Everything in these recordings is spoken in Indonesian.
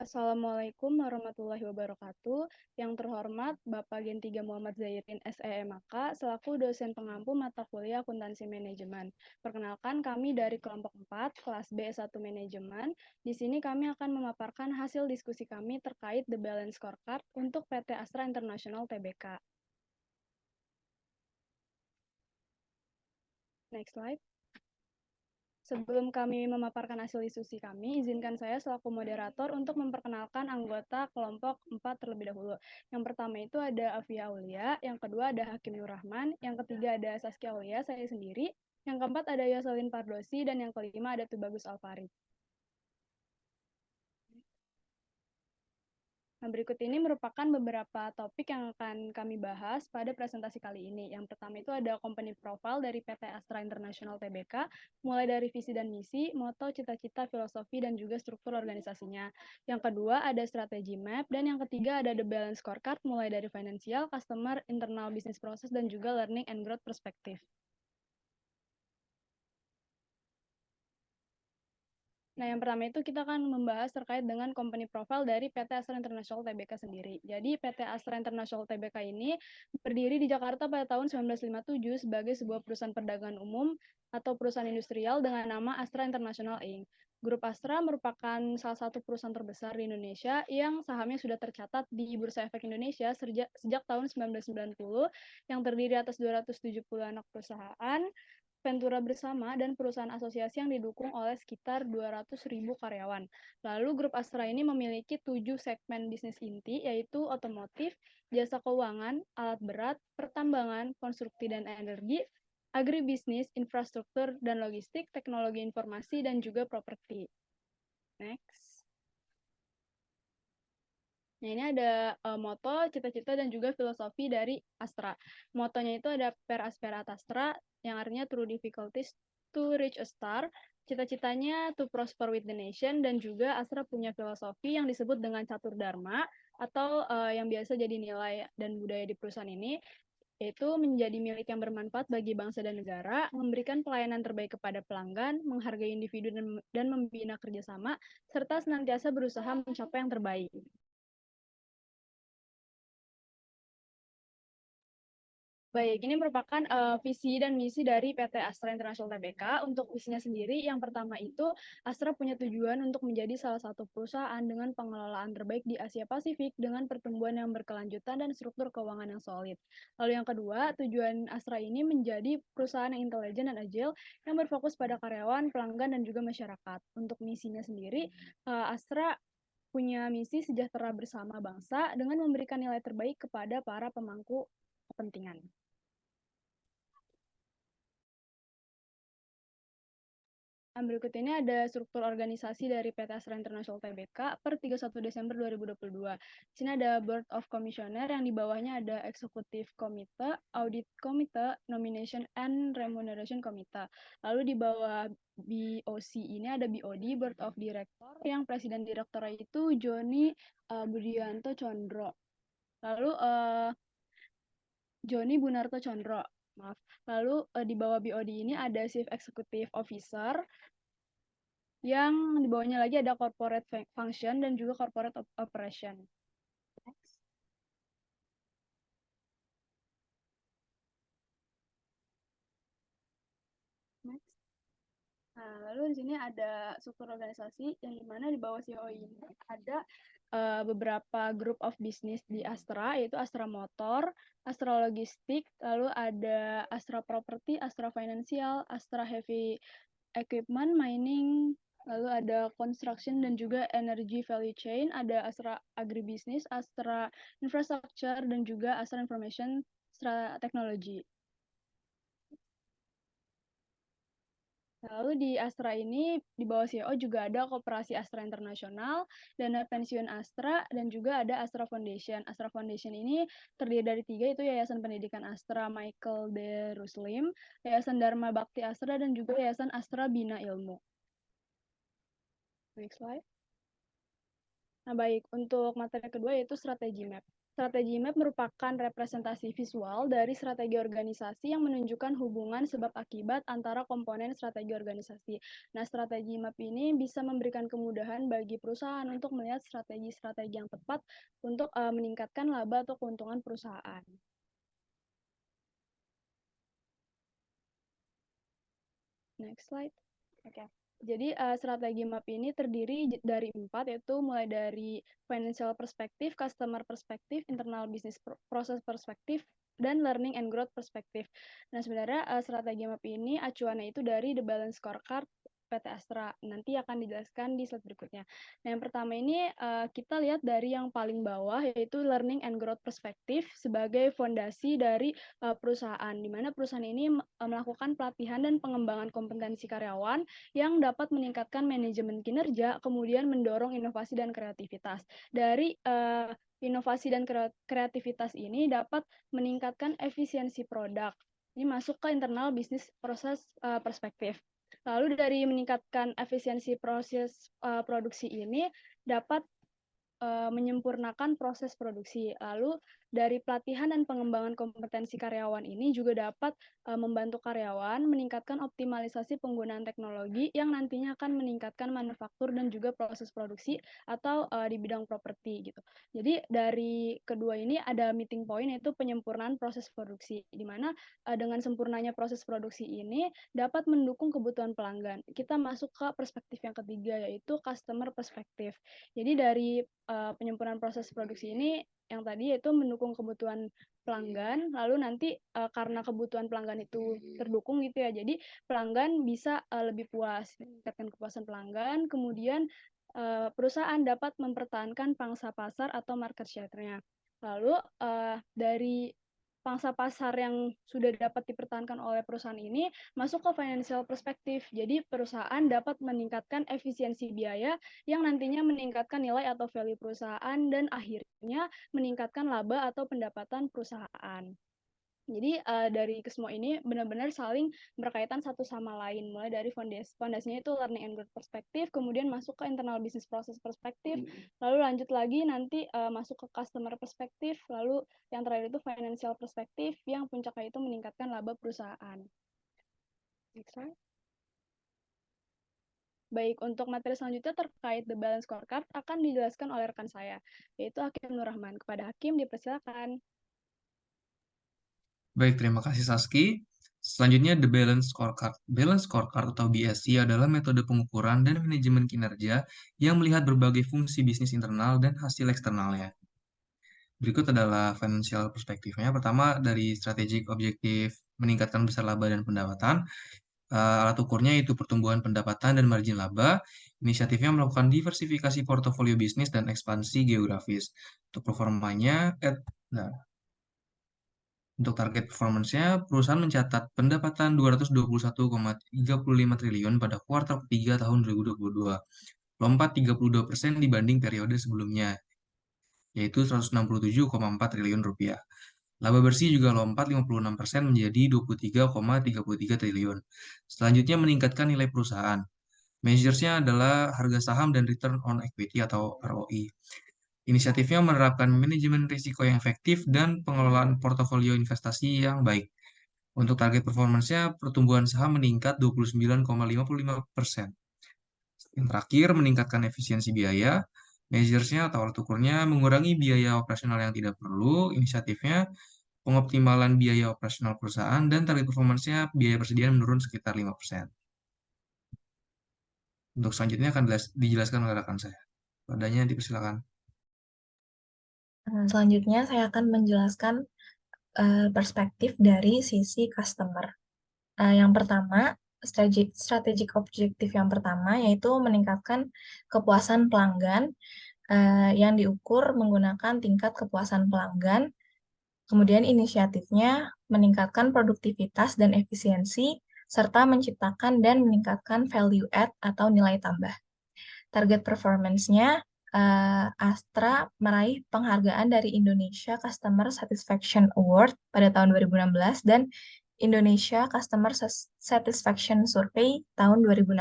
Assalamualaikum warahmatullahi wabarakatuh. Yang terhormat Bapak Gen 3 Muhammad Zairin SEMAK selaku dosen pengampu mata kuliah akuntansi manajemen. Perkenalkan kami dari kelompok 4 kelas B1 manajemen. Di sini kami akan memaparkan hasil diskusi kami terkait The Balance Scorecard untuk PT Astra International Tbk. Next slide. Sebelum kami memaparkan hasil diskusi kami, izinkan saya selaku moderator untuk memperkenalkan anggota kelompok 4 terlebih dahulu. Yang pertama itu ada Afia Aulia, yang kedua ada Hakim Nur Rahman, yang ketiga ada Saskia Aulia, saya sendiri, yang keempat ada Yoselin Pardosi, dan yang kelima ada Tubagus Alfarid. Nah, berikut ini merupakan beberapa topik yang akan kami bahas pada presentasi kali ini. Yang pertama itu ada company profile dari PT Astra International Tbk, mulai dari visi dan misi, moto, cita-cita, filosofi, dan juga struktur organisasinya. Yang kedua ada strategi map, dan yang ketiga ada the balance scorecard, mulai dari financial, customer, internal business process, dan juga learning and growth perspective. Nah, yang pertama itu kita akan membahas terkait dengan company profile dari PT Astra International Tbk sendiri. Jadi, PT Astra International Tbk ini berdiri di Jakarta pada tahun 1957 sebagai sebuah perusahaan perdagangan umum atau perusahaan industrial dengan nama Astra International Inc. Grup Astra merupakan salah satu perusahaan terbesar di Indonesia yang sahamnya sudah tercatat di Bursa Efek Indonesia sejak tahun 1990 yang terdiri atas 270 anak perusahaan, Ventura bersama, dan perusahaan asosiasi yang didukung oleh sekitar 200.000 karyawan. Lalu grup Astra ini memiliki 7 segmen bisnis inti, yaitu otomotif, jasa keuangan, alat berat, pertambangan, konstruksi dan energi, agribisnis, infrastruktur dan logistik, teknologi informasi, dan juga properti. Next. Nah, ini ada moto, cita-cita, dan juga filosofi dari Astra. Motonya itu ada per aspera ad astra, yang artinya through difficulties to reach a star. Cita-citanya to prosper with the nation, dan juga Astra punya filosofi yang disebut dengan catur dharma, atau yang biasa jadi nilai dan budaya di perusahaan ini, yaitu menjadi milik yang bermanfaat bagi bangsa dan negara, memberikan pelayanan terbaik kepada pelanggan, menghargai individu dan membina kerjasama, serta senantiasa berusaha mencapai yang terbaik. Baik, ini merupakan visi dan misi dari PT Astra International Tbk. Untuk visinya sendiri, yang pertama itu Astra punya tujuan untuk menjadi salah satu perusahaan dengan pengelolaan terbaik di Asia Pasifik dengan pertumbuhan yang berkelanjutan dan struktur keuangan yang solid. Lalu yang kedua, tujuan Astra ini menjadi perusahaan yang intelijen dan agile yang berfokus pada karyawan, pelanggan, dan juga masyarakat. Untuk misinya sendiri, Astra punya misi sejahtera bersama bangsa dengan memberikan nilai terbaik kepada para pemangku kepentingan. Berikut ini ada struktur organisasi dari PT Astra International Tbk per 31 Desember 2022. Di sini ada Board of Commissioner yang di bawahnya ada Executive Committee, Audit Committee, Nomination and Remuneration Committee. Lalu di bawah BOC ini ada BOD, Board of Director, yang Presiden Direkturnya itu Joni Budianto Condro. Lalu Joni Bunarto Condro, maaf. Lalu di bawah BOD ini ada Chief Executive Officer, yang di bawahnya lagi ada corporate function dan juga corporate operation. Next. Next. Nah, lalu di sini ada struktur organisasi yang dimana di bawah CEO ini ada beberapa group of business di Astra, yaitu Astra Motor, Astra Logistik, lalu ada Astra Property, Astra Financial, Astra Heavy Equipment, Mining, lalu ada construction dan juga energy value chain, ada Astra Agribusiness, Astra Infrastructure, dan juga Astra Information Technology. Lalu di Astra ini, di bawah CEO juga ada Koperasi Astra Internasional, Dana Pensiun Astra, dan juga ada Astra Foundation. Astra Foundation ini terdiri dari 3, yaitu Yayasan Pendidikan Astra Michael de Ruslim, Yayasan Dharma Bakti Astra, dan juga Yayasan Astra Bina Ilmu. Next slide. Nah, baik. Untuk materi kedua yaitu strategi map. Strategi map merupakan representasi visual dari strategi organisasi yang menunjukkan hubungan sebab akibat antara komponen strategi organisasi. Nah, strategi map ini bisa memberikan kemudahan bagi perusahaan untuk melihat strategi-strategi yang tepat untuk meningkatkan laba atau keuntungan perusahaan. Next slide. Oke. Jadi strategi map ini terdiri dari 4, yaitu mulai dari financial perspective, customer perspective, internal business process perspective, dan learning and growth perspective. Nah, sebenarnya strategi map ini acuannya itu dari The Balance Scorecard PT Astra. Nanti akan dijelaskan di slide berikutnya. Nah, yang pertama ini kita lihat dari yang paling bawah, yaitu learning and growth perspective sebagai fondasi dari perusahaan, di mana perusahaan ini melakukan pelatihan dan pengembangan kompetensi karyawan yang dapat meningkatkan manajemen kinerja, kemudian mendorong inovasi dan kreativitas. Dari inovasi dan kreativitas ini dapat meningkatkan efisiensi produk. Ini masuk ke internal bisnis proses perspektif. Lalu dari meningkatkan efisiensi proses produksi ini dapat menyempurnakan proses produksi. Lalu dari pelatihan dan pengembangan kompetensi karyawan ini juga dapat membantu karyawan meningkatkan optimalisasi penggunaan teknologi yang nantinya akan meningkatkan manufaktur dan juga proses produksi atau di bidang properti gitu. Jadi dari kedua ini ada meeting point, yaitu penyempurnaan proses produksi, di mana dengan sempurnanya proses produksi ini dapat mendukung kebutuhan pelanggan. Kita masuk ke perspektif yang ketiga, yaitu customer perspective. Jadi dari penyempurnaan proses produksi ini yang tadi yaitu mendukung kebutuhan pelanggan, lalu nanti karena kebutuhan pelanggan itu terdukung gitu ya, jadi pelanggan bisa lebih puas, meningkatkan kepuasan pelanggan, kemudian perusahaan dapat mempertahankan pangsa pasar atau market share-nya. Lalu dari pangsa pasar yang sudah dapat dipertahankan oleh perusahaan ini masuk ke financial perspective. Jadi perusahaan dapat meningkatkan efisiensi biaya yang nantinya meningkatkan nilai atau value perusahaan dan akhirnya meningkatkan laba atau pendapatan perusahaan. Jadi dari kesemua ini benar-benar saling berkaitan satu sama lain, mulai dari fondasinya itu learning and growth perspektif, kemudian masuk ke internal business process perspektif, lalu lanjut lagi nanti masuk ke customer perspektif, lalu yang terakhir itu financial perspektif yang puncaknya itu meningkatkan laba perusahaan. Next slide. Baik, untuk materi selanjutnya terkait The Balance Scorecard akan dijelaskan oleh rekan saya, yaitu Hakim Nur Rahman. Kepada Hakim, dipersilakan. Baik, terima kasih Saski. Selanjutnya, The Balance Scorecard. Balance Scorecard atau BSC adalah metode pengukuran dan manajemen kinerja yang melihat berbagai fungsi bisnis internal dan hasil eksternalnya. Berikut adalah financial perspektifnya. Pertama, dari strategic objektif meningkatkan besar laba dan pendapatan. Alat ukurnya yaitu pertumbuhan pendapatan dan margin laba. Inisiatifnya melakukan diversifikasi portofolio bisnis dan ekspansi geografis. Untuk performanya, nah, untuk target performance-nya, perusahaan mencatat pendapatan 221,35 triliun pada kuartal ketiga tahun 2022, lompat 32% dibanding periode sebelumnya, yaitu 167,4 triliun rupiah. Laba bersih juga lompat 56% menjadi 23,33 triliun. Selanjutnya meningkatkan nilai perusahaan. Measures-nya adalah harga saham dan return on equity atau ROI. Inisiatifnya menerapkan manajemen risiko yang efektif dan pengelolaan portofolio investasi yang baik. Untuk target performance-nya, pertumbuhan saham meningkat 29,55%. Yang terakhir, meningkatkan efisiensi biaya. Measures-nya atau alat ukurnya mengurangi biaya operasional yang tidak perlu. Inisiatifnya, pengoptimalan biaya operasional perusahaan, dan target performance-nya biaya persediaan menurun sekitar 5%. Untuk selanjutnya akan dijelaskan oleh rekan saya. Padanya dipersilakan. Selanjutnya saya akan menjelaskan perspektif dari sisi customer. Yang pertama, strategic objektif yang pertama yaitu meningkatkan kepuasan pelanggan yang diukur menggunakan tingkat kepuasan pelanggan. Kemudian inisiatifnya meningkatkan produktivitas dan efisiensi serta menciptakan dan meningkatkan value add atau nilai tambah. Target performance-nya Astra meraih penghargaan dari Indonesia Customer Satisfaction Award pada tahun 2016 dan Indonesia Customer Satisfaction Survey tahun 2016.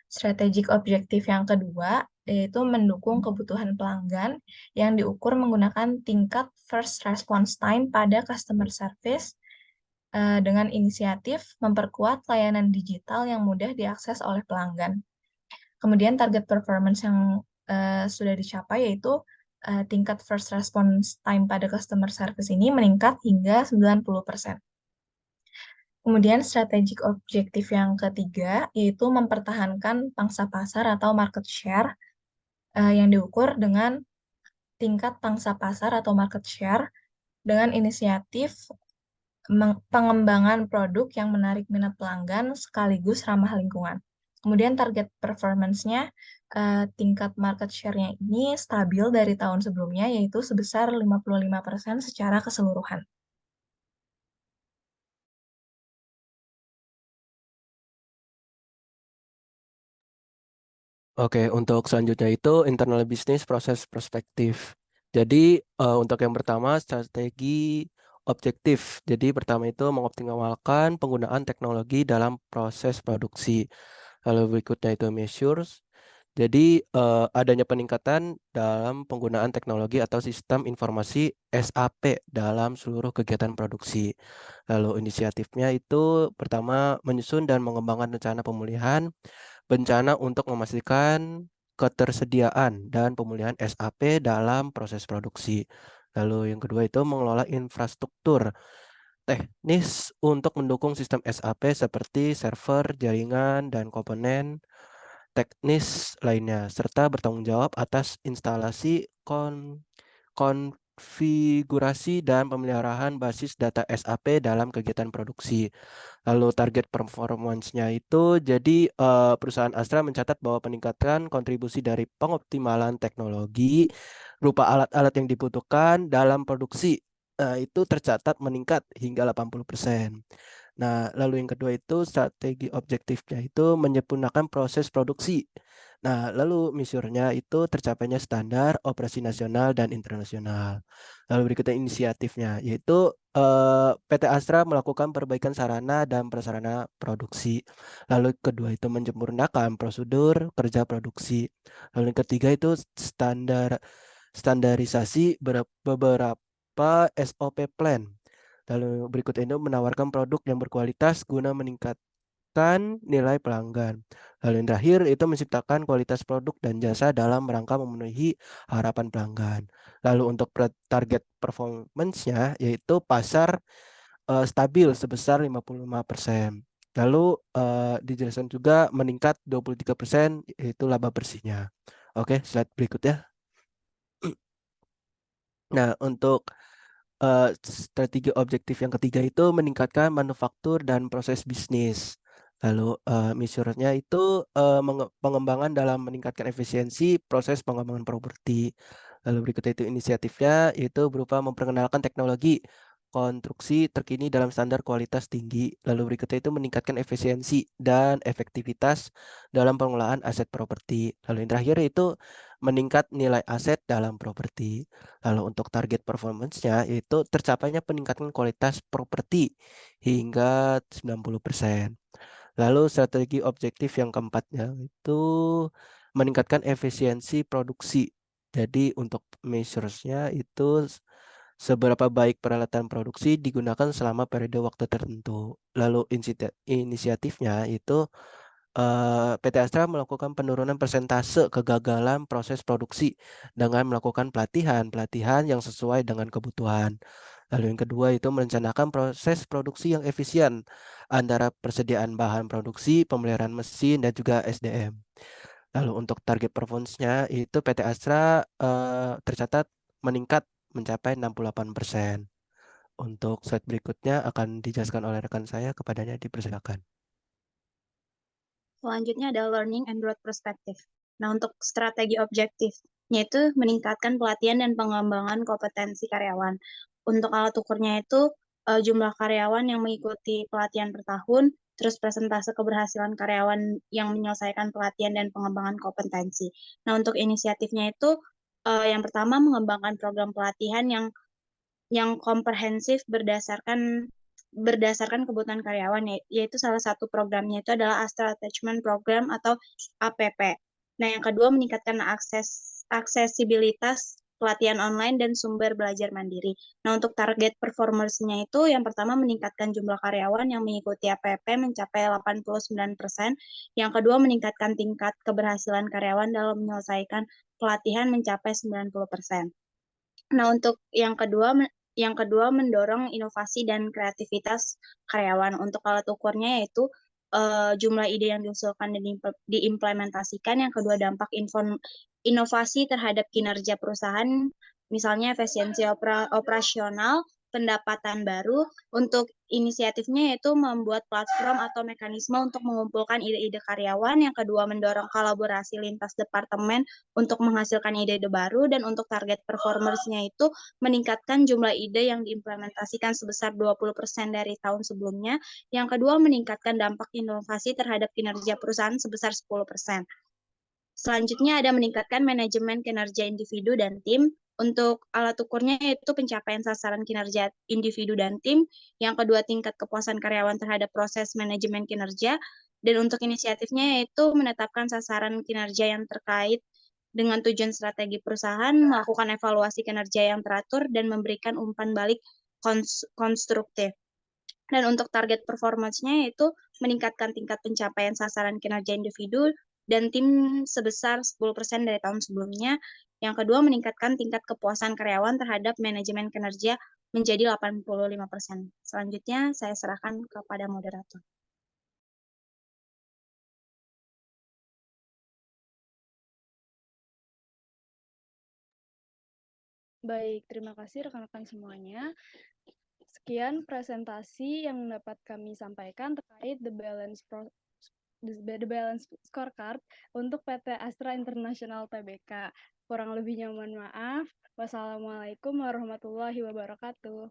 Strategic objektif yang kedua yaitu mendukung kebutuhan pelanggan yang diukur menggunakan tingkat first response time pada customer service dengan inisiatif memperkuat layanan digital yang mudah diakses oleh pelanggan. Kemudian target performance yang sudah dicapai yaitu tingkat first response time pada customer service ini meningkat hingga 90%. Kemudian strategic objektif yang ketiga yaitu mempertahankan pangsa pasar atau market share yang diukur dengan tingkat pangsa pasar atau market share dengan inisiatif pengembangan produk yang menarik minat pelanggan sekaligus ramah lingkungan. Kemudian target performance-nya, tingkat market share-nya ini stabil dari tahun sebelumnya, yaitu sebesar 55% secara keseluruhan. Oke, untuk selanjutnya itu internal business proses perspektif. Jadi untuk yang pertama strategi objektif. Jadi pertama itu mengoptimalkan penggunaan teknologi dalam proses produksi. Lalu berikutnya itu measures. Jadi adanya peningkatan dalam penggunaan teknologi atau sistem informasi SAP dalam seluruh kegiatan produksi. Lalu inisiatifnya itu pertama menyusun dan mengembangkan rencana pemulihan bencana untuk memastikan ketersediaan dan pemulihan SAP dalam proses produksi. Lalu yang kedua itu mengelola infrastruktur teknis untuk mendukung sistem SAP seperti server, jaringan, dan komponen teknis lainnya, serta bertanggung jawab atas instalasi konfigurasi dan pemeliharaan basis data SAP dalam kegiatan produksi. Lalu target performance-nya itu jadi perusahaan Astra mencatat bahwa peningkatan kontribusi dari pengoptimalan teknologi berupa alat-alat yang dibutuhkan dalam produksi itu tercatat meningkat hingga 80%. Nah, lalu yang kedua itu strategi objektifnya itu menyempurnakan proses produksi. Nah, lalu misurnya itu tercapainya standar operasi nasional dan internasional. Lalu berikutnya inisiatifnya yaitu PT Astra melakukan perbaikan sarana dan prasarana produksi. Lalu kedua itu menyempurnakan prosedur kerja produksi. Lalu yang ketiga itu standarisasi beberapa SOP plan. Lalu berikutnya itu menawarkan produk yang berkualitas guna meningkatkan nilai pelanggan. Lalu yang terakhir itu menciptakan kualitas produk dan jasa dalam rangka memenuhi harapan pelanggan. Lalu untuk target performance-nya yaitu pasar stabil sebesar 55%. Lalu dijelaskan juga meningkat 23% yaitu laba bersihnya. Oke, slide berikutnya. Nah, untuk strategi objektif yang ketiga itu meningkatkan manufaktur dan proses bisnis. Lalu misurnya itu pengembangan dalam meningkatkan efisiensi proses pengembangan properti. Lalu berikutnya itu inisiatifnya yaitu berupa memperkenalkan teknologi konstruksi terkini dalam standar kualitas tinggi. Lalu berikutnya itu meningkatkan efisiensi dan efektivitas dalam pengelolaan aset properti. Lalu yang terakhir itu meningkat nilai aset dalam properti. Lalu untuk target performance-nya yaitu tercapainya peningkatan kualitas properti hingga 90%. Lalu strategi objektif yang keempatnya itu meningkatkan efisiensi produksi. Jadi untuk measures-nya itu seberapa baik peralatan produksi digunakan selama periode waktu tertentu. Lalu inisiatifnya itu PT Astra melakukan penurunan persentase kegagalan proses produksi dengan melakukan pelatihan yang sesuai dengan kebutuhan. Lalu yang kedua itu merencanakan proses produksi yang efisien antara persediaan bahan produksi, pemeliharaan mesin, dan juga SDM. Lalu untuk target performance-nya itu PT Astra tercatat meningkat mencapai 68%. Untuk slide berikutnya akan dijelaskan oleh rekan saya, kepadanya dipersilakan. Selanjutnya ada learning and growth perspective. Nah, untuk strategi objektifnya itu meningkatkan pelatihan dan pengembangan kompetensi karyawan. Untuk alat ukurnya itu jumlah karyawan yang mengikuti pelatihan per tahun, terus persentase keberhasilan karyawan yang menyelesaikan pelatihan dan pengembangan kompetensi. Nah, untuk inisiatifnya itu yang pertama mengembangkan program pelatihan yang komprehensif berdasarkan kebutuhan karyawan, yaitu salah satu programnya itu adalah Astra Attachment Program atau APP. Nah, yang kedua meningkatkan aksesibilitas pelatihan online dan sumber belajar mandiri. Nah, untuk target performance-nya itu yang pertama meningkatkan jumlah karyawan yang mengikuti APP mencapai 89%. Yang kedua meningkatkan tingkat keberhasilan karyawan dalam menyelesaikan pelatihan mencapai 90%. Nah, untuk yang kedua mendorong inovasi dan kreativitas karyawan. Untuk alat ukurnya yaitu jumlah ide yang diusulkan dan diimplementasikan. Yang kedua dampak inovasi terhadap kinerja perusahaan, misalnya efisiensi operasional, pendapatan baru. Untuk inisiatifnya yaitu membuat platform atau mekanisme untuk mengumpulkan ide-ide karyawan. Yang kedua mendorong kolaborasi lintas departemen untuk menghasilkan ide-ide baru. Dan untuk target performance-nya itu meningkatkan jumlah ide yang diimplementasikan sebesar 20% dari tahun sebelumnya. Yang kedua meningkatkan dampak inovasi terhadap kinerja perusahaan sebesar 10%. Selanjutnya ada meningkatkan manajemen kinerja individu dan tim. Untuk alat ukurnya yaitu pencapaian sasaran kinerja individu dan tim. Yang kedua tingkat kepuasan karyawan terhadap proses manajemen kinerja. Dan untuk inisiatifnya yaitu menetapkan sasaran kinerja yang terkait dengan tujuan strategi perusahaan, melakukan evaluasi kinerja yang teratur, dan memberikan umpan balik konstruktif. Dan untuk target performance-nya yaitu meningkatkan tingkat pencapaian sasaran kinerja individu dan tim sebesar 10% dari tahun sebelumnya. Yang kedua, meningkatkan tingkat kepuasan karyawan terhadap manajemen kinerja menjadi 85%. Selanjutnya, saya serahkan kepada moderator. Baik, terima kasih rekan-rekan semuanya. Sekian presentasi yang dapat kami sampaikan terkait the balance scorecard untuk PT Astra International Tbk. Kurang lebihnya mohon maaf. Wassalamualaikum warahmatullahi wabarakatuh.